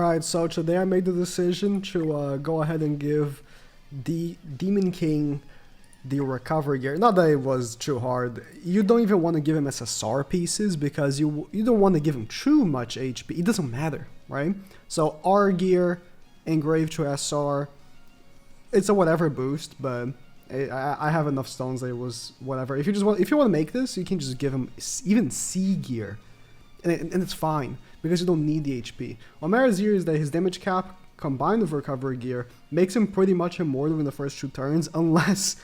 Alright, so today I made the decision to go ahead and give the Demon King the recovery gear. Not that it was too hard. You don't even want to give him SSR pieces because you don't want to give him too much HP. It doesn't matter, right? So R gear, engrave to SR. It's a whatever boost, but I have enough stones that it was whatever. If you want to make this, you can just give him even C gear, and it's fine because you don't need the HP. What matters here is that his damage cap combined with recovery gear makes him pretty much immortal in the first 2 turns, unless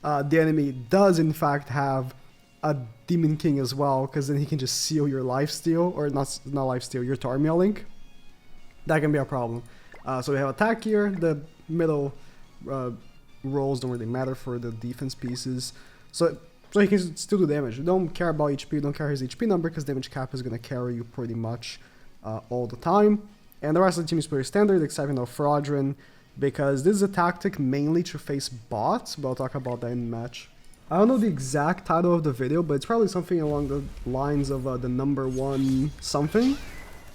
the enemy does in fact have a Demon King as well, because then he can just seal your lifesteal, or not lifesteal, your Tarmia link. That can be a problem. So we have attack gear. The middle rolls don't really matter for the defense pieces. So he can still do damage. You don't care about HP, you don't care his HP number, because damage cap is going to carry you pretty much all the time. And the rest of the team is pretty standard, except Fraudrin, because this is a tactic mainly to face bots, but I'll talk about that in the match. I don't know the exact title of the video, but it's probably something along the lines of the number 1 something.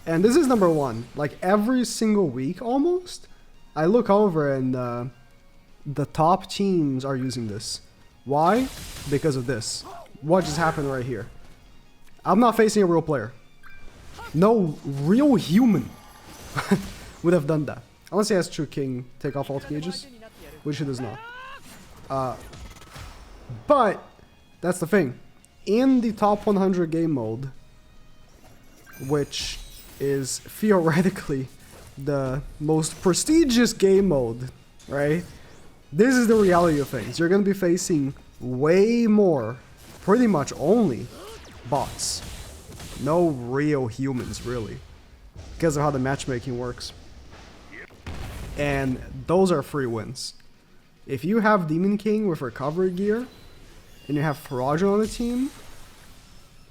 And this is number 1. Like every single week almost, I look over and the top teams are using this. Why? Because of this. What just happened right here? I'm not facing a real player. No real human would have done that. Unless he has True King take off alt gauges, which he does not. But that's the thing. In the top 100 game mode, which is theoretically the most prestigious game mode, right? This is the reality of things. You're going to be facing way more, pretty much only, bots. No real humans, really, because of how the matchmaking works. And those are free wins. If you have Demon King with recovery gear, and you have Fraudrin on the team,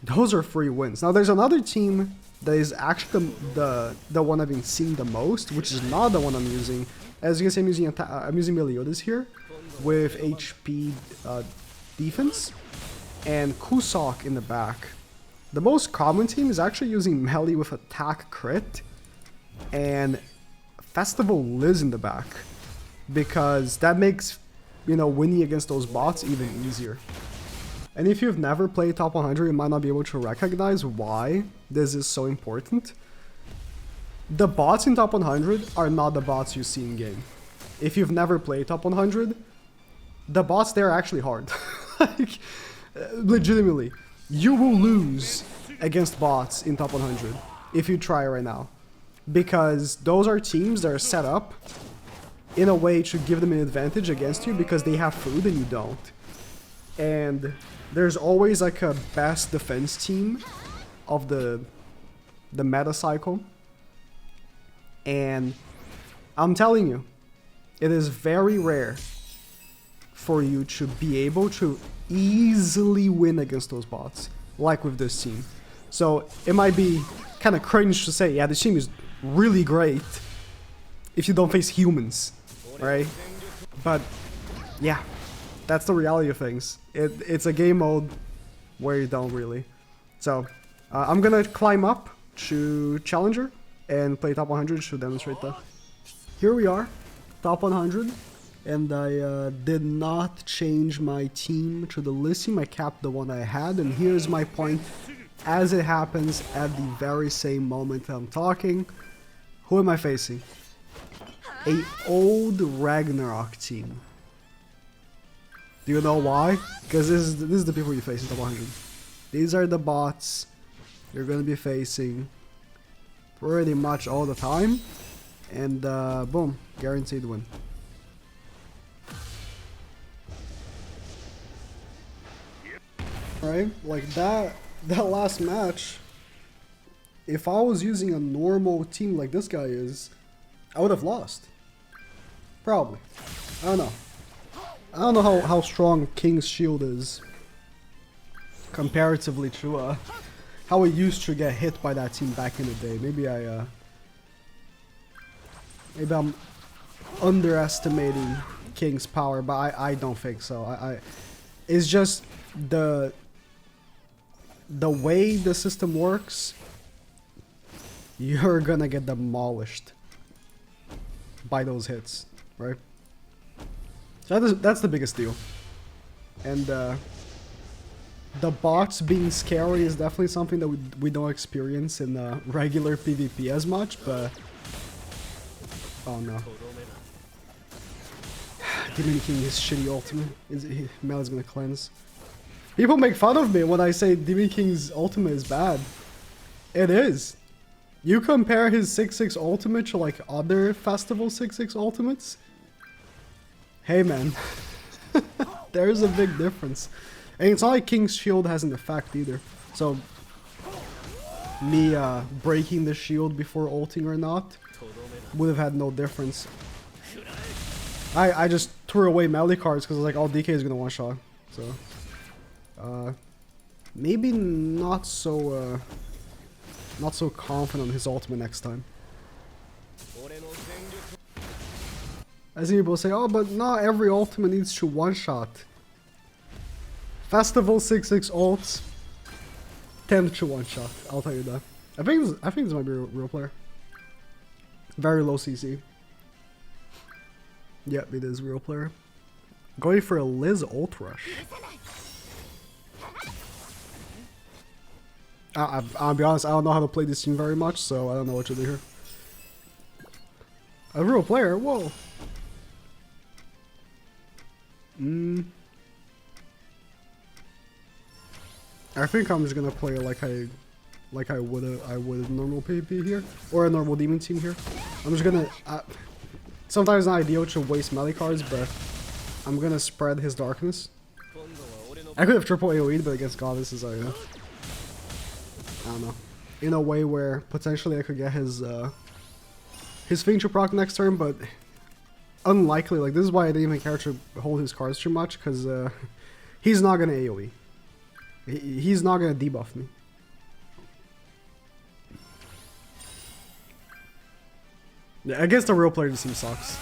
those are free wins. Now there's another team that is actually the one I've been seeing the most, which is not the one I'm using. As you can see, I'm using Meliodas here with HP defense and Kusok in the back. The most common team is actually using melee with attack crit and Festival Liz in the back, because that makes, you know, winning against those bots even easier. And if you've never played top 100, you might not be able to recognize why this is so important. The bots in top 100 are not the bots you see in game. If you've never played top 100, the bots there are actually hard. Like, legitimately, you will lose against bots in top 100 if you try right now, because those are teams that are set up in a way to give them an advantage against you because they have food and you don't. And there's always like a best defense team of the meta cycle. And I'm telling you, it is very rare for you to be able to easily win against those bots, like with this team. So it might be kind of cringe to say, yeah, this team is really great if you don't face humans, right? But yeah, that's the reality of things. It's a game mode where you don't really. So I'm gonna climb up to Challenger and play top 100 to demonstrate that. Here we are, top 100, and I did not change my team to the listing. I kept the one I had, and here's my point. As it happens at the very same moment I'm talking, who am I facing? A old Ragnarok team. Do you know why? Because this is the people you face in top 100. These are the bots you're gonna be facing pretty much all the time, and boom, guaranteed win. Right, like that last match, if I was using a normal team like this guy is, I would have lost. Probably. I don't know. I don't know how strong King's Shield is comparatively to how I used to get hit by that team back in the day. Maybe I'm underestimating King's power, but I don't think so. It's just the way the system works, you're gonna get demolished by those hits, right? So that's the biggest deal. And the bots being scary is definitely something that we don't experience in regular PvP as much, but... Oh no. Demon King is shitty ultimate. Mel gonna cleanse. People make fun of me when I say Demon King's ultimate is bad. It is. You compare his 6-6 ultimate to like other festival 6-6 ultimates. Hey man. There's a big difference. And it's not like King's shield has an effect either. So me breaking the shield before ulting or not would have had no difference. I just threw away melee cards because like all DK is gonna one shot. So maybe not so confident on his ultimate next time. I see people say, oh, but not every ultimate needs to one shot. Festival 6-6 ults tend to one shot. I'll tell you that. I think this might be a real player. Very low CC. Yep, it is real player. Going for a Liz ult rush. I'll be honest, I don't know how to play this team very much, so I don't know what to do here. A real player? Whoa. I think I'm just gonna play like I would a normal PvP here, or a normal demon team here. I'm just gonna. Sometimes it's not ideal to waste melee cards, but I'm gonna spread his darkness. I could have triple AoE'd, but against goddesses, I don't know. In a way where potentially I could get his finger proc next turn, but unlikely. Like, this is why I didn't even care to hold his cards too much, because he's not gonna AoE. He's not gonna debuff me. Yeah, I guess the real player just seems sucks.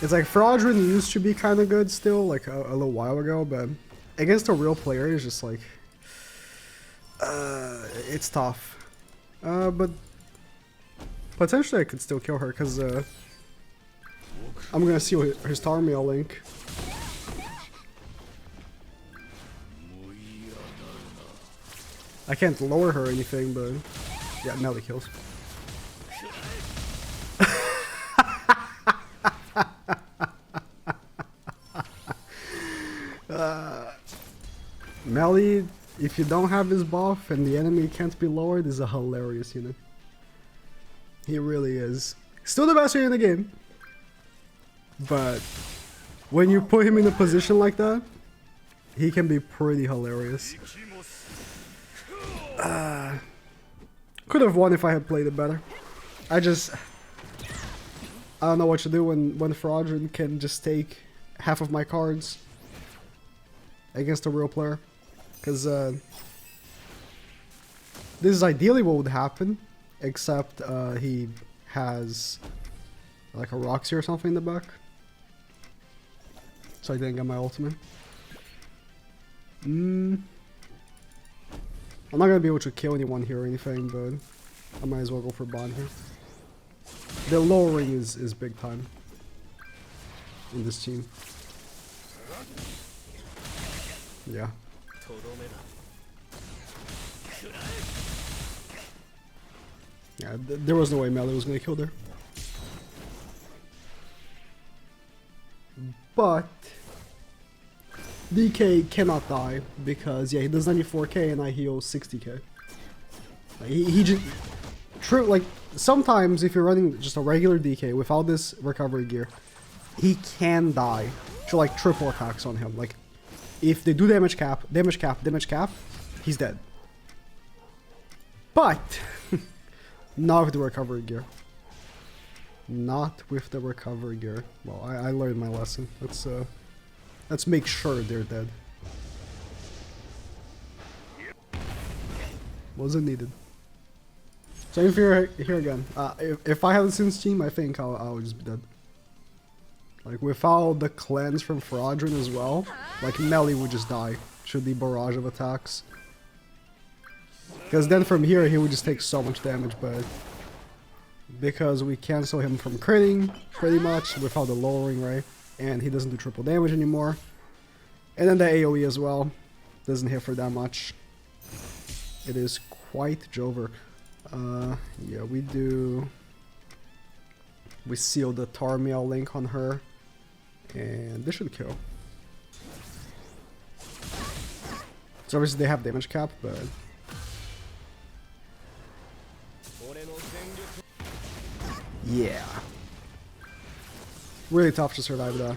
It's like Fraudrin used to be kind of good still, like a little while ago, but against a real player, it's just like it's tough. But potentially I could still kill her because I'm gonna see his Tarmiel link. I can't lower her or anything, but yeah, melee kills. Melee, if you don't have his buff and the enemy can't be lowered, is a hilarious unit. He really is. Still the best unit in the game. But when you put him in a position like that, he can be pretty hilarious. Could have won if I had played it better. I don't know what to do when Fraudrin can just take half of my cards against a real player. Because this is ideally what would happen, except he has like a Roxy or something in the back. So I didn't get my ultimate. I'm not gonna be able to kill anyone here or anything, but I might as well go for Bond here. The lowering is big time in this team. Yeah. Yeah, there was no way Melee was gonna kill there. But DK cannot die because yeah, he does 94k and I heal 60k. Like, he just like sometimes if you're running just a regular DK without this recovery gear, he can die to like triple attacks on him. Like if they do damage cap, he's dead. But not with the recovery gear. Not with the recovery gear. Well, I learned my lesson. Let's make sure they're dead. Wasn't needed. So if you're here again, if I had a Sins team, I think I would just be dead. Like without the cleanse from Fraudrin as well, like Melee would just die should the barrage of attacks. Because then from here he would just take so much damage, but because we cancel him from critting pretty much without the lowering, right? And he doesn't do triple damage anymore. And then the AoE as well doesn't hit for that much. It is quite Jover. Yeah, we seal the Tarmiel link on her, and this should kill. So obviously they have damage cap, but yeah, really tough to survive that.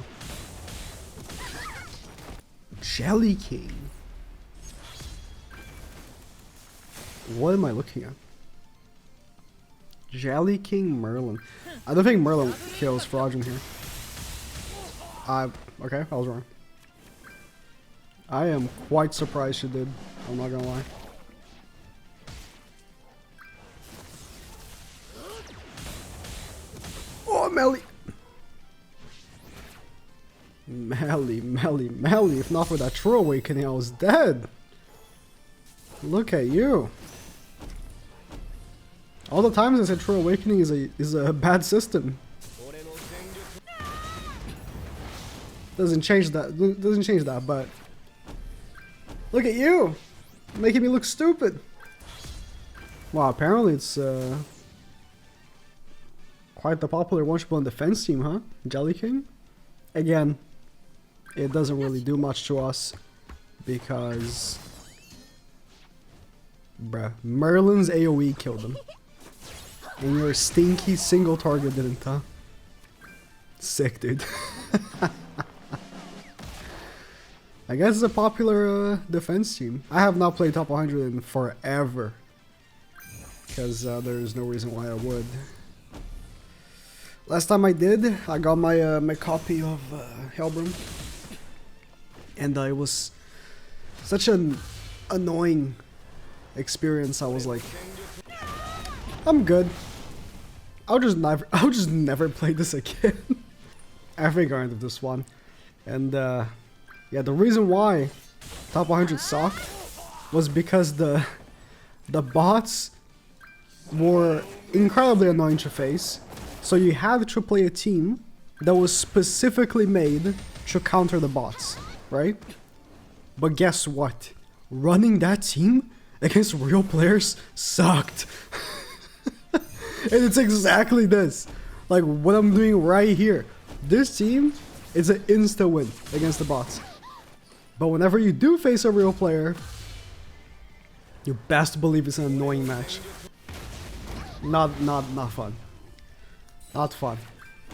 Jelly King. What am I looking at? Jelly King Merlin. I don't think Merlin kills Fraudulent here. Okay, I was wrong. I am quite surprised she did. I'm not gonna lie. Oh, Melly! Melly. If not for that True Awakening, I was dead. Look at you. All the times I said True Awakening is a bad system. Doesn't change that, but look at you, making me look stupid. Wow, apparently it's quite the popular one-shot on defense team, huh? Jelly King. Again, it doesn't really do much to us because, bruh, Merlin's AoE killed him. And your stinky single target didn't, huh? Sick, dude. I guess it's a popular defense team. I have not played top 100 in forever, because there's no reason why I would. Last time I did, I got my my copy of Hellbrim, and it was such an annoying experience. I was like, I'm good. I'll just never play this again. I think I ended this one, and yeah, the reason why top 100 sucked was because the bots were incredibly annoying to face. So you had to play a team that was specifically made to counter the bots, right? But guess what? Running that team against real players sucked. And it's exactly this. Like what I'm doing right here. This team is an insta win against the bots. But whenever you do face a real player, you best believe it's an annoying match. Not fun. Not fun.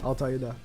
I'll tell you that.